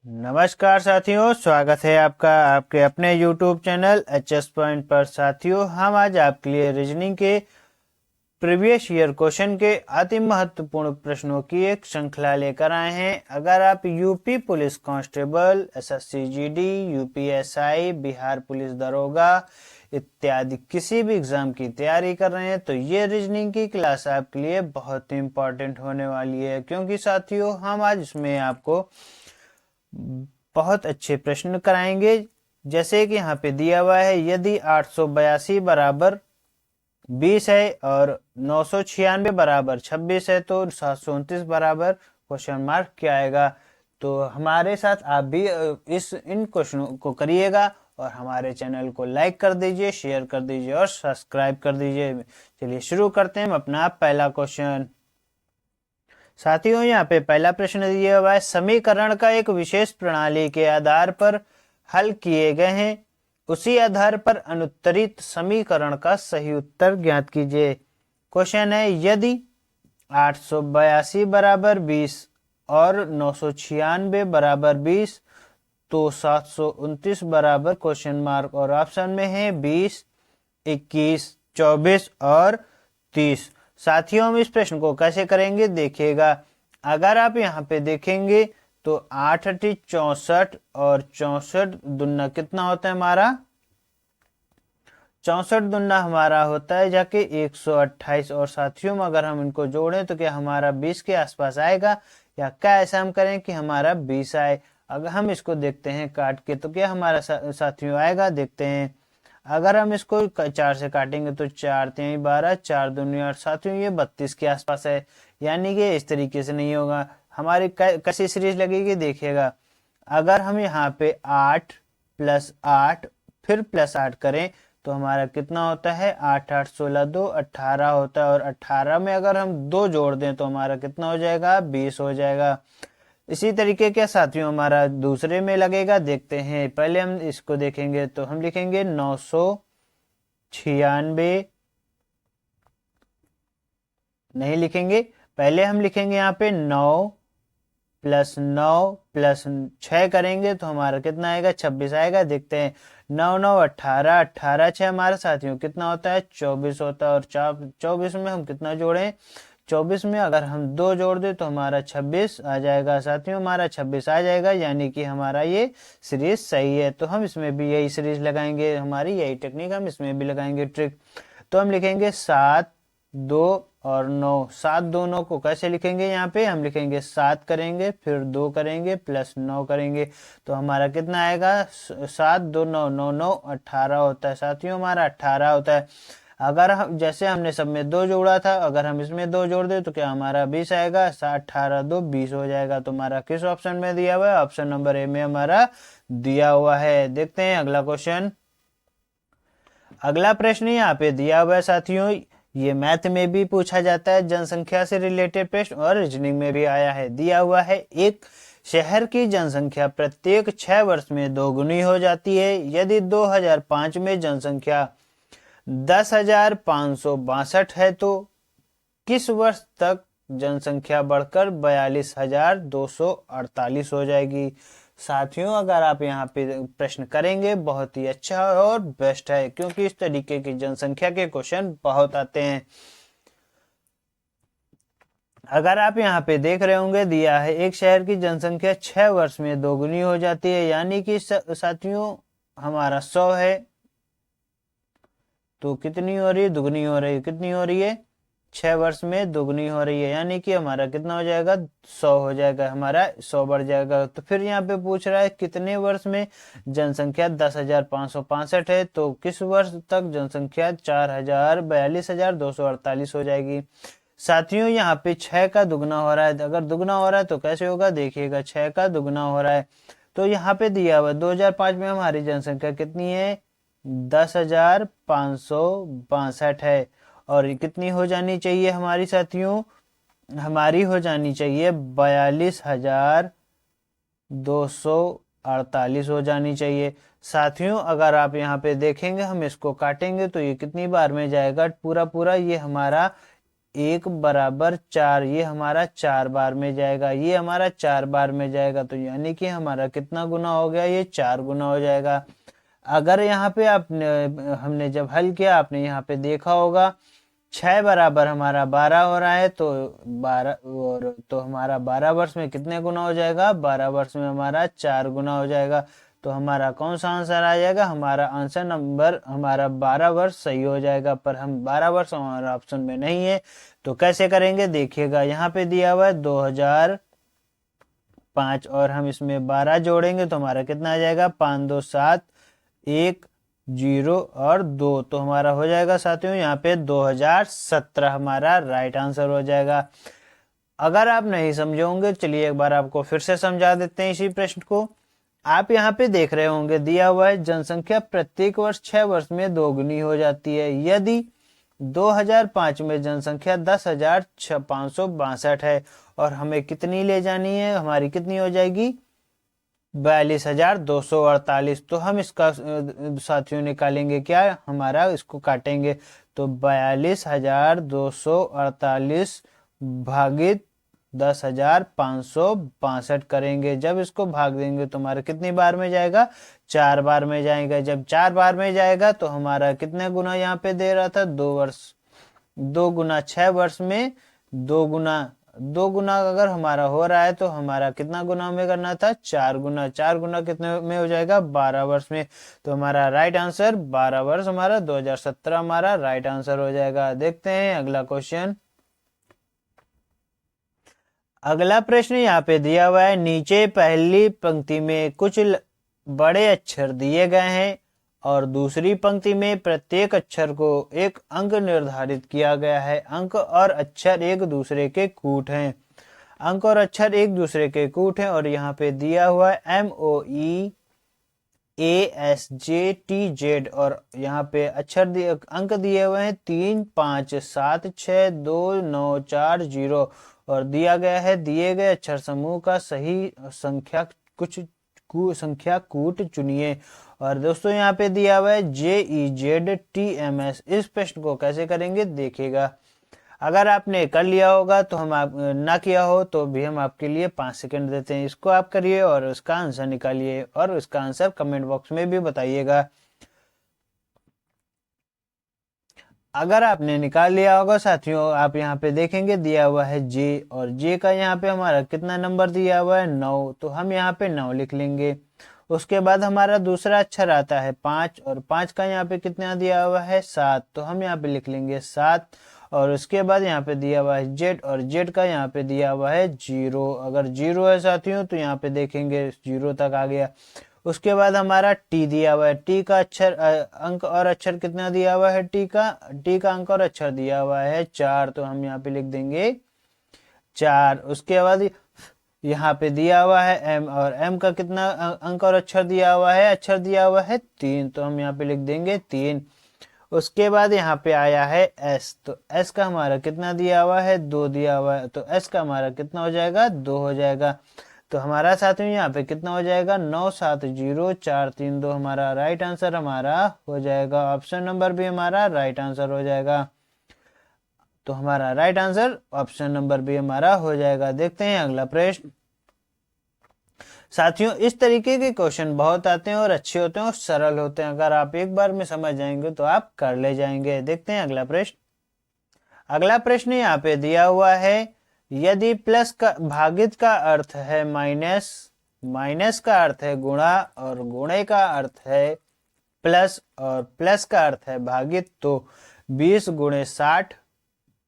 नमस्कार साथियों, स्वागत है आपका आपके अपने YouTube चैनल एचएस पॉइंट पर। साथियों, हम आज आपके लिए रीजनिंग के प्रीवियस ईयर क्वेश्चन के अति महत्वपूर्ण प्रश्नों की एक श्रृंखला लेकर आए हैं। अगर आप UP police constable, SSC GD, UPSI, Bihar police दरोगा इत्यादि किसी भी एग्जाम की तैयारी कर रहे हैं तो ये रीजनिंग की क्लास आपके लिए बहुत ही इम्पोर्टेंट होने वाली है, क्योंकि साथियों हम आज इसमें आपको बहुत अच्छे प्रश्न कराएंगे। जैसे कि यहाँ पे दिया हुआ है, यदि 882 बराबर 20 है और 996 बराबर 26 है तो 729 बराबर क्वेश्चन मार्क क्या आएगा। तो हमारे साथ आप भी इन क्वेश्चनों को करिएगा और हमारे चैनल को लाइक कर दीजिए, शेयर कर दीजिए और सब्सक्राइब कर दीजिए। चलिए शुरू करते हैं हम अपना पहला क्वेश्चन। साथियों, यहाँ पे पहला प्रश्न दिया हुआ है, समीकरण का एक विशेष प्रणाली के आधार पर हल किए गए हैं, उसी आधार पर अनुत्तरित समीकरण का सही उत्तर ज्ञात कीजिए। क्वेश्चन है, यदि 882 बराबर 20 और 996 बराबर 20 तो 729 बराबर क्वेश्चन मार्क, और ऑप्शन में है 20, 21, 24 और 30। साथियों, हम इस प्रश्न को कैसे करेंगे देखिएगा। अगर आप यहाँ पे देखेंगे तो 8 अठी 64 और 64 दुना कितना होता है हमारा, 64 दुना हमारा होता है जाके 128। और साथियों अगर हम इनको जोड़ें तो क्या हमारा 20 के आसपास आएगा, या क्या ऐसा हम करें कि हमारा 20 आए। अगर हम इसको देखते हैं काट के तो क्या हमारा साथियों आएगा, देखते हैं। अगर हम इसको 4 से काटेंगे तो 4 3 12, 4 दूनी 8। साथियों ये 32 के आसपास है, यानी कि इस तरीके से नहीं होगा। हमारी कैसी सीरीज लगेगी देखिएगा। अगर हम यहाँ पे 8 + 8 फिर +8 करें तो हमारा कितना होता है, 8 8 16 2 18 होता है, और 18 में अगर हम 2 जोड़ दें तो हमारा कितना हो जाएगा, 20 हो जाएगा। इसी तरीके के साथियों हमारा दूसरे में लगेगा, देखते हैं। पहले हम इसको देखेंगे तो हम लिखेंगे 996, नहीं लिखेंगे, पहले हम लिखेंगे यहाँ पे 9 + 9 + 6 करेंगे तो हमारा कितना आएगा, 26 आएगा। देखते हैं, 9 9 18, 18 6 हमारे साथियों कितना होता है, 24 होता है। और 24 में हम कितना जोड़ें, 24 में अगर हम 2 जोड़ दें तो हमारा 26 आ जाएगा। साथियों हमारा 26 आ जाएगा, यानी कि हमारा ये सीरीज सही है। तो हम इसमें भी यही सीरीज लगाएंगे, हमारी यही टेक्निक हम इसमें भी लगाएंगे ट्रिक। तो हम लिखेंगे 7 2 और 9। 7 दोनों को कैसे लिखेंगे, यहाँ पे हम लिखेंगे 7 करेंगे फिर 2 करेंगे प्लस 9 करेंगे तो हमारा कितना आएगा, 7 2 9 9 9 18 होता है। साथियों हमारा 18 होता है। अगर हम जैसे हमने सब में 2 जोड़ा था, अगर हम इसमें 2 जोड़ दे तो क्या हमारा 20 आएगा। 7 18 2 20 हो जाएगा। तो हमारा किस ऑप्शन में दिया हुआ है, ऑप्शन नंबर ए में हमारा दिया हुआ है। देखते हैं अगला क्वेश्चन। अगला प्रश्न यहाँ पे दिया हुआ है साथियों, ये मैथ में भी पूछा जाता है, जनसंख्या से रिलेटेड प्रश्न, और रीजनिंग में भी आया है। दिया हुआ है, एक शहर की जनसंख्या प्रत्येक 6 वर्ष में दोगुनी हो जाती है। यदि 2005 में जनसंख्या 10,562 है तो किस वर्ष तक जनसंख्या बढ़कर 42,248 हो जाएगी। साथियों अगर आप यहाँ पे प्रश्न करेंगे बहुत ही अच्छा और बेस्ट है, क्योंकि इस तरीके की जनसंख्या के क्वेश्चन बहुत आते हैं। अगर आप यहाँ पे देख रहे होंगे, दिया है एक शहर की जनसंख्या 6 वर्ष में दोगुनी हो जाती है, यानी कि साथियों हमारा 100 है तो कितनी हो रही है, दुगनी हो रही है। कितनी हो रही है, 6 वर्ष में दोगुनी हो रही है, यानी कि हमारा कितना हो जाएगा, 100 हो जाएगा, हमारा 100 बढ़ जाएगा। तो फिर यहाँ पे पूछ रहा है कितने वर्ष में जनसंख्या 10,565 है तो किस वर्ष तक जनसंख्या 42,248 हो जाएगी। साथियों यहाँ पे 6 का दुगना हो रहा है, अगर दुगना हो रहा है तो कैसे होगा देखिएगा, 6 का दुगना हो रहा है। तो यहाँ पे दिया हुआ 2005 में हमारी जनसंख्या कितनी है, 10,562 है, और कितनी हो जानी चाहिए हमारी साथियों, हमारी हो जानी चाहिए 42,248 हो जानी चाहिए। साथियों अगर आप यहाँ पे देखेंगे, हम इसको काटेंगे तो ये कितनी बार में जाएगा, पूरा पूरा ये हमारा 1 बराबर 4, ये हमारा 4 बार में जाएगा, ये हमारा 4 बार में जाएगा, तो यानी कि हमारा कितना गुना हो गया, ये 4 गुना हो जाएगा। अगर यहाँ पे आपने हमने जब हल किया, आपने यहाँ पे देखा होगा 6 बराबर हमारा 12 हो रहा है, तो 12 और तो हमारा 12 वर्ष में कितने गुना हो जाएगा, 12 वर्ष में हमारा 4 गुना हो जाएगा। तो हमारा कौन सा आंसर आ जाएगा, हमारा आंसर नंबर हमारा 12 वर्ष सही हो जाएगा। पर हम 12 वर्ष हमारा ऑप्शन में नहीं है, तो कैसे करेंगे देखिएगा। यहाँ पे दिया हुआ है 2005 और हम इसमें 12 जोड़ेंगे तो हमारा कितना आ जाएगा, 5 2 7 1 0 और 2, तो हमारा हो जाएगा साथियों यहाँ पे 2017 हमारा राइट आंसर हो जाएगा। अगर आप नहीं समझे होंगे, चलिए एक बार आपको फिर से समझा देते हैं इसी प्रश्न को। आप यहाँ पे देख रहे होंगे दिया हुआ है जनसंख्या प्रत्येक वर्ष 6 वर्ष में दोगुनी हो जाती है। यदि 2005 में जनसंख्या 10,562 है और हमें कितनी ले जानी है, हमारी कितनी हो जाएगी, 42,248। तो हम इसका साथियों निकालेंगे क्या, हमारा इसको काटेंगे, तो 42,248 भागित 10,562 करेंगे। जब इसको भाग देंगे तो हमारा कितनी बार में जाएगा, 4 बार में जाएगा। जब 4 बार में जाएगा तो हमारा कितने गुना यहाँ पे दे रहा था, 2 वर्ष, 2 गुना 6 वर्ष में 2 गुना अगर हमारा हो रहा है तो हमारा कितना गुना में करना था, 4 गुना। 4 गुना कितने में हो जाएगा, 12 वर्ष में। तो हमारा राइट आंसर 12 वर्ष हमारा 2017 हमारा राइट आंसर हो जाएगा। देखते हैं अगला क्वेश्चन। अगला प्रश्न यहाँ पे दिया हुआ है, नीचे पहली पंक्ति में कुछ बड़े अक्षर दिए गए हैं और दूसरी पंक्ति में प्रत्येक अक्षर को एक अंक निर्धारित किया गया है। अंक और अक्षर एक दूसरे के कूट हैं। अंक और अक्षर एक दूसरे के कूट हैं और यहाँ पे दिया हुआ है MOEASJTZ और यहाँ पे अक्षर अंक दिए हुए हैं 3 5 7 6 2 9 4 0 और दिया गया है दिए गए अक्षर समूह का सही संख्या कूट चुनिए। और दोस्तों यहाँ पे दिया हुआ है JEZTMS। इस प्रश्न को कैसे करेंगे देखिएगा। अगर आपने कर लिया होगा तो हम आप ना किया हो तो भी हम आपके लिए 5 सेकंड देते हैं, इसको आप करिए और उसका आंसर निकालिए और उसका आंसर कमेंट बॉक्स में भी बताइएगा। अगर आपने निकाल लिया होगा साथियों, आप यहाँ पे देखेंगे दिया हुआ है J और J का यहाँ पे हमारा कितना नंबर दिया हुआ है, 9, तो हम यहाँ पे 9 लिख लेंगे। उसके बाद हमारा दूसरा अक्षर आता है 5 और 5 का यहाँ पे कितना दिया हुआ है, 7, तो हम यहाँ पे लिख लेंगे 7। और उसके बाद यहाँ पे दिया हुआ है Z और Z का यहाँ पे दिया हुआ है 0। अगर 0 है साथियों तो यहाँ पे देखेंगे 0 तक आ गया। उसके बाद हमारा T दिया हुआ है, T का अक्षर अंक और अक्षर कितना दिया हुआ है, T का अंक और अक्षर दिया हुआ है 4, तो हम यहाँ पे लिख देंगे 4। उसके बाद यहाँ पे दिया हुआ है M और M का कितना अंक और अक्षर दिया हुआ है, 3, तो हम यहाँ पे लिख देंगे 3। उसके बाद यहाँ पे आया है S, तो S का हमारा कितना दिया हुआ है, 2 दिया हुआ है, तो S का हमारा कितना हो जाएगा, 2 हो जाएगा। तो हमारा साथियों यहाँ पे कितना हो जाएगा, 9 7 0 4 3 2 हमारा राइट आंसर हमारा हो जाएगा। ऑप्शन नंबर भी हमारा राइट आंसर हो जाएगा। तो हमारा राइट आंसर ऑप्शन नंबर भी हमारा हो जाएगा। देखते हैं अगला प्रश्न। साथियों इस तरीके के क्वेश्चन बहुत आते हैं और अच्छे होते हैं और सरल होते हैं। अगर आप एक बार में समझ जाएंगे तो आप कर ले जाएंगे। देखते हैं अगला प्रश्न। अगला प्रश्न यहाँ पे दिया हुआ है, यदि प्लस का भागित का अर्थ है माइनस, माइनस का अर्थ है गुणा और गुणे का अर्थ है प्लस और प्लस का अर्थ है भागित, तो 20 गुणे 60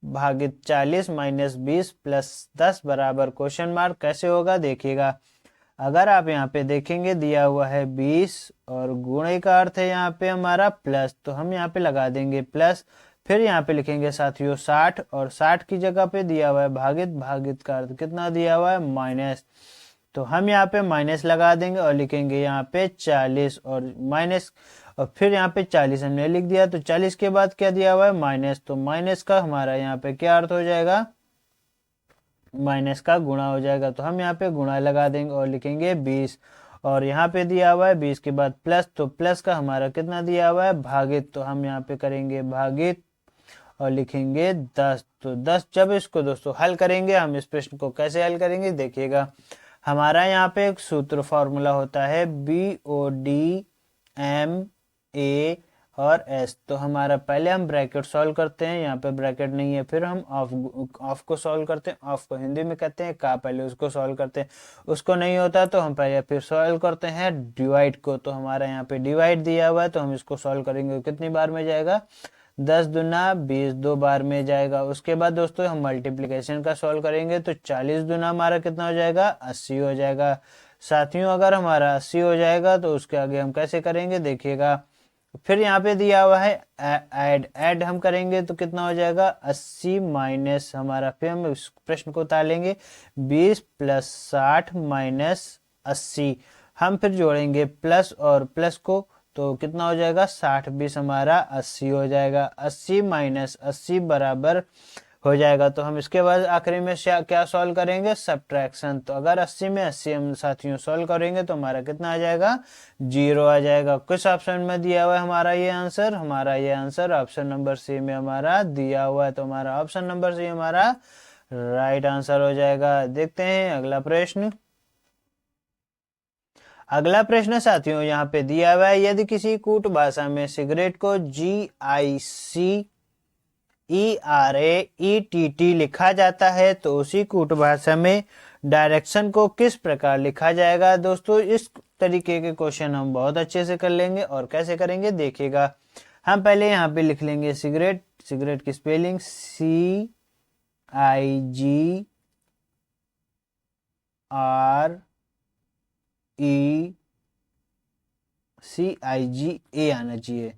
भागित 40 माइनस 20 प्लस 10 बराबर क्वेश्चन मार्क कैसे होगा देखिएगा। अगर आप यहाँ पे देखेंगे दिया हुआ है 20 और गुणे का अर्थ है यहाँ पे हमारा प्लस, तो हम यहाँ पे लगा देंगे प्लस। फिर यहाँ पे लिखेंगे साथियों 60 और 60 की जगह पे दिया हुआ है भागित, भागित का अर्थ कितना दिया हुआ है माइनस, तो हम यहाँ पे माइनस लगा देंगे और लिखेंगे यहाँ पे 40 और माइनस, और फिर यहाँ पे 40 हमने लिख दिया, तो 40 के बाद क्या दिया हुआ है माइनस, तो माइनस का हमारा यहाँ पे क्या अर्थ हो जाएगा, माइनस का गुणा हो जाएगा। तो हम यहाँ पे गुणा लगा देंगे और लिखेंगे 20 और यहाँ पे दिया हुआ है 20 के बाद प्लस, तो प्लस का हमारा कितना दिया हुआ है भागित, तो हम यहाँ पे करेंगे भागित और लिखेंगे 10। तो 10 जब इसको दोस्तों हल करेंगे, हम इस प्रश्न को कैसे हल करेंगे देखिएगा। हमारा यहाँ पे एक सूत्र फॉर्मूला होता है BOD और S। तो हमारा पहले हम ब्रैकेट सॉल्व करते हैं, यहाँ पे ब्रैकेट नहीं है, फिर हम ऑफ को सॉल्व करते हैं। ऑफ को हिंदी में कहते हैं का, पहले उसको सॉल्व करते हैं। उसको नहीं होता तो हम पहले फिर सॉल्व करते हैं डिवाइड को। तो हमारा यहाँ पे डिवाइड दिया हुआ है, तो हम इसको सॉल्व करेंगे कितनी बार में जाएगा, 10 दूना 20 2 बार में जाएगा। उसके बाद दोस्तों हम मल्टीप्लिकेशन का सॉल्व करेंगे, तो 40 दूना हमारा कितना हो जाएगा, 80 हो जाएगा। साथियों अगर हमारा 80 हो जाएगा तो उसके आगे हम कैसे करेंगे देखिएगा। फिर यहाँ पे दिया हुआ है ऐड हम करेंगे तो कितना हो जाएगा, 80 माइनस हमारा, फिर हम इस प्रश्न को उतारेंगे 20 + 60 - 80। हम फिर जोड़ेंगे प्लस और प्लस को, तो कितना हो जाएगा, 60 20 हमारा 80 हो जाएगा। 80 - 80 बराबर हो जाएगा। तो हम इसके बाद आखिरी में क्या सॉल्व करेंगे, सब्ट्रैक्शन। तो अगर 80 में 80 हम साथियों सॉल्व करेंगे तो हमारा कितना आ जाएगा, 0 आ जाएगा। किस ऑप्शन में दिया हुआ है हमारा ये आंसर, हमारा ये आंसर ऑप्शन नंबर सी में हमारा दिया हुआ है। तो हमारा ऑप्शन नंबर सी हमारा राइट आंसर हो जाएगा। देखते हैं अगला प्रश्न। अगला प्रश्न साथियों यहाँ पे दिया हुआ है, यदि किसी कूट भाषा में सिगरेट को GICERAETT लिखा जाता है तो उसी कूट भाषा में डायरेक्शन को किस प्रकार लिखा जाएगा। दोस्तों इस तरीके के क्वेश्चन हम बहुत अच्छे से कर लेंगे, और कैसे करेंगे देखिएगा। हम पहले यहाँ पे लिख लेंगे सिगरेट, सिगरेट की स्पेलिंग CIGRECIGA आना चाहिए।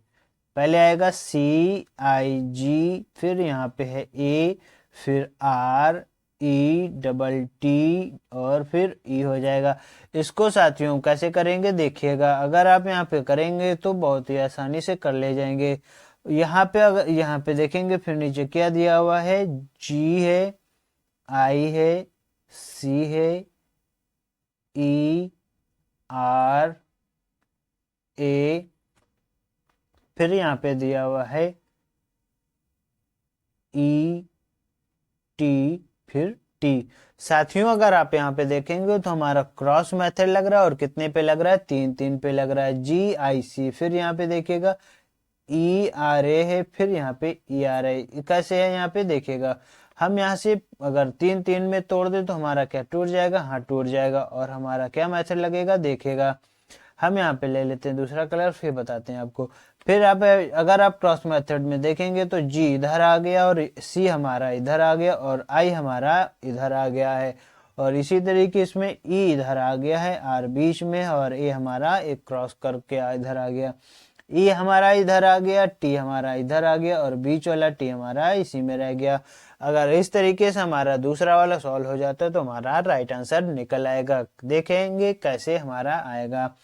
पहले आएगा CIG, फिर यहाँ पे है A, फिर RETT और फिर E हो जाएगा। इसको साथियों कैसे करेंगे देखिएगा। अगर आप यहाँ पे करेंगे तो बहुत ही आसानी से कर ले जाएंगे। यहाँ पे अगर यहाँ पे देखेंगे, फिर नीचे क्या दिया हुआ है, G है, I है, C है, ERA, फिर यहाँ पे दिया हुआ है ET, फिर T। साथियों अगर आप यहाँ पे देखेंगे तो हमारा क्रॉस मेथड लग रहा है, और कितने पे लग रहा है, 3 3 पे लग रहा है। GIC, फिर यहाँ पे देखिएगा ERA है, फिर यहाँ पे ERA कैसे है यहाँ पे देखिएगा। हम यहाँ से अगर 3 3 में तोड़ दे तो हमारा क्या टूट जाएगा, हाँ टूट जाएगा। और हमारा क्या मेथड लगेगा देखिएगा। हम यहाँ पे ले लेते हैं दूसरा कलर, फिर बताते हैं आपको। फिर आप अगर आप क्रॉस मेथड में देखेंगे तो G इधर आ गया, और C हमारा इधर आ गया, और I हमारा इधर आ गया है। और इसी तरीके इसमें E इधर आ गया है, R बीच में, और A हमारा एक क्रॉस करके इधर आ गया। E हमारा इधर आ गया, T हमारा इधर आ गया, और बीच वाला T हमारा इसी में रह गया। अगर इस तरीके से हमारा दूसरा वाला सॉल्व हो जाता है तो हमारा राइट आंसर निकल आएगा। देखेंगे कैसे हमारा आएगा।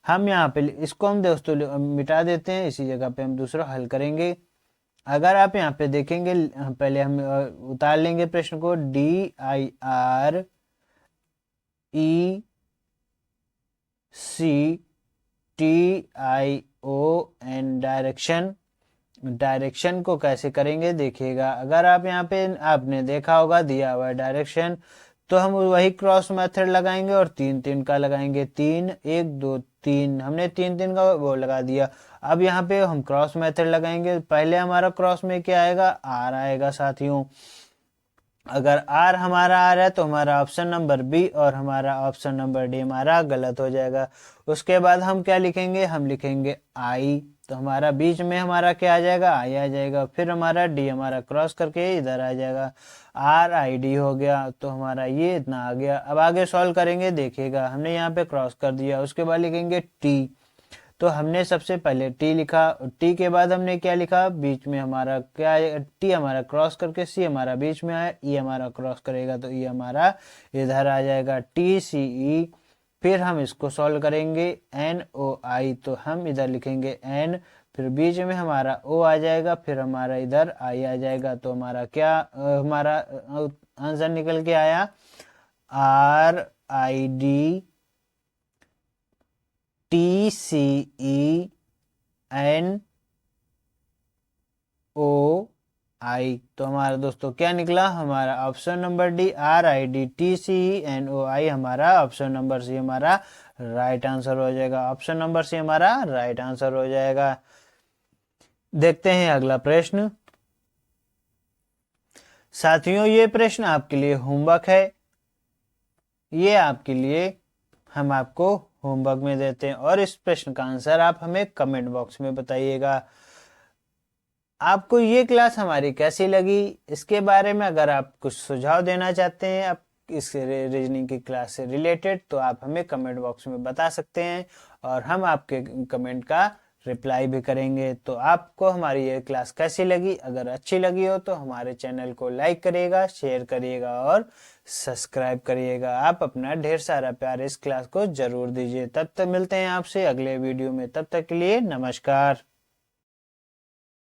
हम यहाँ पे इसको हम दोस्तों मिटा देते हैं, इसी जगह पे हम दूसरा हल करेंगे। अगर आप यहाँ पे देखेंगे, पहले हम उतार लेंगे प्रश्न को, DIRECTION डायरेक्शन। डायरेक्शन को कैसे करेंगे देखिएगा। अगर आप यहाँ पे आपने देखा होगा दिया हुआ है डायरेक्शन, तो हम वही क्रॉस मेथड लगाएंगे और 3 3 का लगाएंगे। 3 1 2 3, हमने 3 3 का वो लगा दिया। अब यहाँ पे हम क्रॉस मेथड लगाएंगे। पहले हमारा क्रॉस में क्या आएगा, R आएगा साथियों। अगर R हमारा आ रहा है तो हमारा ऑप्शन नंबर बी और हमारा ऑप्शन नंबर डी हमारा गलत हो जाएगा। उसके बाद हम क्या लिखेंगे, हम लिखेंगे I। तो हमारा बीच में हमारा क्या आ जाएगा, I आ जाएगा। फिर हमारा D हमारा क्रॉस करके इधर आ जाएगा, RID हो गया। तो हमारा ये इतना आ गया। अब आगे सॉल्व करेंगे देखिएगा। हमने यहाँ पे क्रॉस कर दिया, उसके बाद लिखेंगे T। तो हमने सबसे पहले T लिखा, T के बाद हमने क्या लिखा, बीच में हमारा क्या, T हमारा क्रॉस करके C हमारा बीच में आया, E हमारा क्रॉस करेगा तो E हमारा इधर आ जाएगा, TCE। फिर हम इसको सॉल्व करेंगे, NOI। तो हम इधर लिखेंगे N, फिर बीच में हमारा O आ जाएगा, फिर हमारा इधर I आ जाएगा। तो हमारा क्या हमारा आंसर निकल के आया, RID TCENO तो हमारा दोस्तों क्या निकला? हमारा ऑप्शन नंबर डी RIDTCENOI हमारा ऑप्शन नंबर सी हमारा राइट आंसर हो जाएगा। ऑप्शन नंबर सी हमारा राइट आंसर हो जाएगा। देखते हैं अगला प्रश्न। साथियों, ये प्रश्न आपके लिए होमवर्क है। ये आपके लिए हम आपको होमवर्क में देते हैं और इस प्रश्न का आंसर आप हमें कमेंट बॉक्स में बताइएगा। आपको ये क्लास हमारी कैसी लगी, इसके बारे में अगर आप कुछ सुझाव देना चाहते हैं आप इस रीजनिंग की क्लास से रिलेटेड, तो आप हमें कमेंट बॉक्स में बता सकते हैं और हम आपके कमेंट का रिप्लाई भी करेंगे। तो आपको हमारी ये क्लास कैसी लगी? अगर अच्छी लगी हो तो हमारे चैनल को लाइक करिएगा, शेयर करिएगा और सब्सक्राइब करिएगा। आप अपना ढेर सारा प्यार इस क्लास को जरूर दीजिए। तब तक मिलते हैं आपसे अगले वीडियो में। तब तक के लिए नमस्कार।